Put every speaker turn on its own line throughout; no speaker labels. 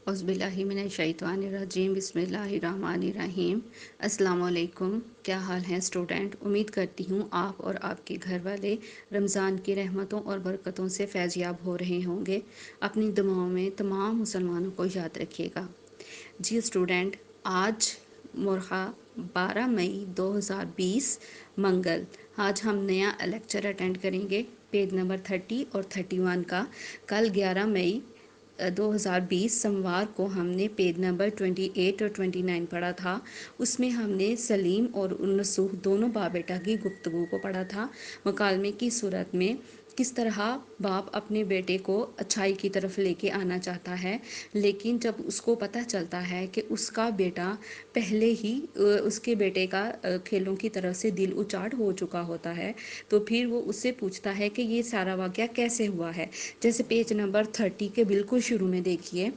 औज़ुबिल्लाहिमिनश्शैतानिर्रजीम बिस्मिल्लाहिर्रहमानिर्रहीम। अस्सलाम वालेकुम। क्या हाल हैं स्टूडेंट? उम्मीद करती हूँ आप और आपके घर वाले रमज़ान की रहमतों और बरकतों से फैज़याब हो रहे होंगे। अपनी दुआओं में तमाम मुसलमानों को याद रखिएगा। जी स्टूडेंट, आज मुरहा 12 मई 2020 मंगल, आज हम नया लेक्चर अटेंड करेंगे पेज नंबर 30 और 31 का। कल 11 मई 2020 सोमवार को हमने पेज नंबर 28 और 29 पढ़ा था। उसमें हमने सलीम और नसूह दोनों बाप बेटा की गुफ्तगू को पढ़ा था। मुकालमे की सूरत में किस तरह बाप अपने बेटे को अच्छाई की तरफ लेके आना चाहता है, लेकिन जब उसको पता चलता है कि उसका बेटा पहले ही उसके बेटे का खेलों की तरफ से दिल उचाट हो चुका होता है, तो फिर वो उससे पूछता है कि ये सारा वाक़या कैसे हुआ है। जैसे पेज नंबर 30 के बिल्कुल शुरू में देखिए,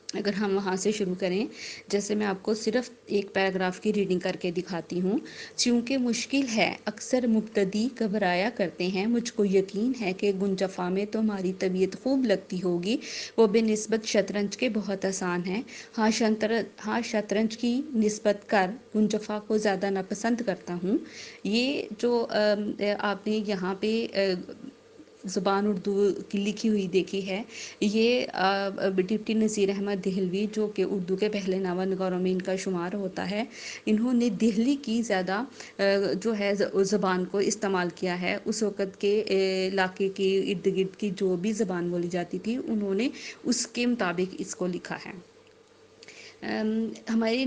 अगर हम वहाँ से शुरू करें, जैसे मैं आपको सिर्फ एक पैराग्राफ की रीडिंग करके दिखाती हूँ। चूँकि मुश्किल है, अक्सर मुब्तदी घबराया करते हैं। मुझको यकीन है कि गुंजफ़ा में तुम्हारी तबीयत खूब लगती होगी। वो बेनिस्बत शतरंज के बहुत आसान है। हाँ, शतरंज की निस्बत कर गुंजफ़ा को ज़्यादा नापसंद करता हूँ। ये जो आपने यहाँ पे ज़ुबान उर्दू की लिखी हुई देखी है, ये डिप्टी नज़ीर अहमद देहलवी, जो कि उर्दू के पहले नावल नगारों में इनका शुमार होता है, इन्होंने दिल्ली की ज़्यादा जो है ज़बान को इस्तेमाल किया है। उस वक़्त के इलाके के इर्द गिर्द की जो भी ज़बान बोली जाती थी, उन्होंने उसके मुताबिक इसको लिखा है। हमारी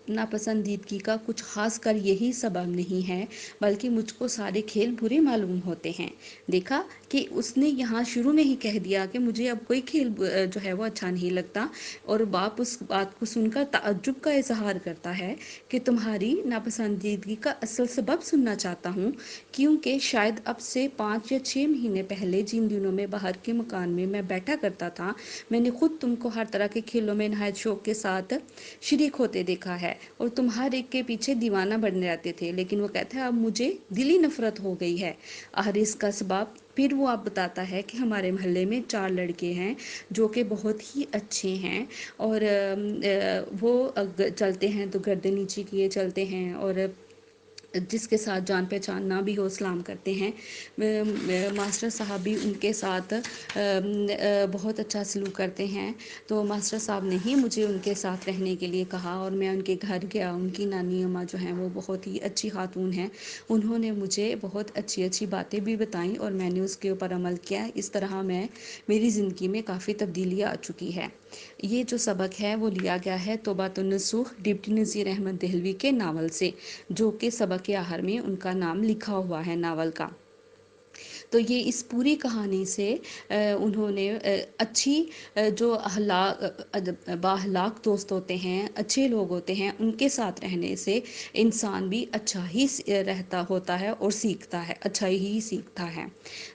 नापसंदीदगी का कुछ ख़ास कर यही सबब नहीं है, बल्कि मुझको सारे खेल बुरे मालूम होते हैं। देखा कि उसने यहाँ शुरू में ही कह दिया कि मुझे अब कोई खेल जो है वो अच्छा नहीं लगता, और बाप उस बात को सुनकर ताज्जुब का इजहार करता है कि तुम्हारी नापसंदीदगी का असल सबब सुनना चाहता हूँ, क्योंकि शायद अब से 5 या 6 महीने पहले जिन दिनों में बाहर के मकान में मैं बैठा करता था, मैंने खुद तुमको हर तरह के खेलों में नहायत शौक के साथ शरीक होते देखा है, और तुम हर एक के पीछे दीवाना बन जाते थे। लेकिन वो कहता है अब मुझे दिली नफरत हो गई है। आखिर इसका सबब फिर वो आप बताता है कि हमारे मोहल्ले में 4 लड़के हैं जो कि बहुत ही अच्छे हैं, और वो चलते हैं तो गर्दन नीची किए चलते हैं, और जिसके साथ जान पहचान ना भी हो सलाम करते हैं। मास्टर साहब भी उनके साथ बहुत अच्छा सलूक करते हैं। तो मास्टर साहब ने ही मुझे उनके साथ रहने के लिए कहा, और मैं उनके घर गया। उनकी नानी अम्मा जो हैं वो बहुत ही अच्छी खातून हैं। उन्होंने मुझे बहुत अच्छी अच्छी बातें भी बताईं, और मैंने उसके ऊपर अमल किया। इस तरह मेरी ज़िंदगी में काफ़ी तब्दीली आ चुकी है। ये जो सबक है वो लिया गया है तौबातुन नसूह डिप्टी नज़ीर अहमद देहलवी के नावल से, जो कि सबक के आखिर में उनका नाम लिखा हुआ है नावल का। तो ये इस पूरी कहानी से उन्होंने अच्छी जो बाहलाक दोस्त होते हैं, अच्छे लोग होते हैं, उनके साथ रहने से इंसान भी अच्छा ही रहता होता है और सीखता है, अच्छा ही सीखता है।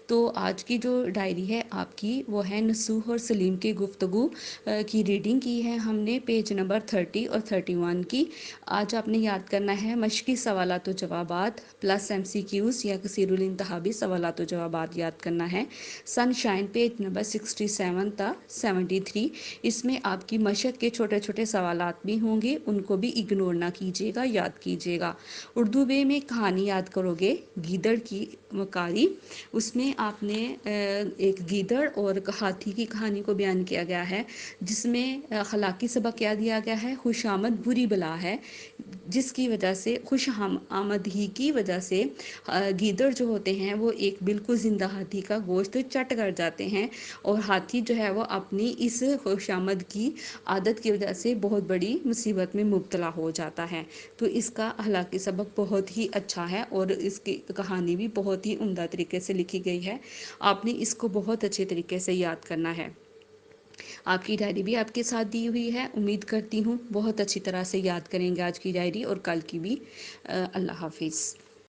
तो आज की जो डायरी है आपकी, वो है नसूह और सलीम की गुफ्तगू की रीडिंग की है हमने, पेज नंबर 30 और 31 की। आज आपने याद करना है मशक़ी सवालात व जवाबात प्लस MCQs या कसीरुल इंतहाबी सवालात व जवाबात याद करना है। सनशाइन पेज नंबर 67 था 73। इसमें आपकी मशक के छोटे छोटे सवालात भी होंगे, उनको भी इग्नोर ना कीजिएगा, याद कीजिएगा। उर्दू में कहानी याद करोगे गीदड़ की मकारी, उसमें आपने एक गीदड़ और हाथी की कहानी को बयान किया गया है, जिसमें अखलाकी सबक क्या दिया गया है, खुशामद बुरी बला है, जिसकी वजह से खुश आमदही की वजह से गीदड़ जो होते हैं वो एक बिल्कुल ज़िंदा हाथी का गोश्त चट कर जाते हैं, और हाथी जो है वो अपनी इस खुशामद की आदत की वजह से बहुत बड़ी मुसीबत में मुब्तला हो जाता है। तो इसका अखलाकी सबक बहुत ही अच्छा है, और इसकी कहानी भी बहुत ही उम्दा तरीके से लिखी गई है। आपने इसको बहुत अच्छे तरीके से याद करना है। आपकी डायरी भी आपके साथ दी हुई है, उम्मीद करती हूँ बहुत अच्छी तरह से याद करेंगे आज की डायरी और कल की भी। अल्लाह हाफिज़।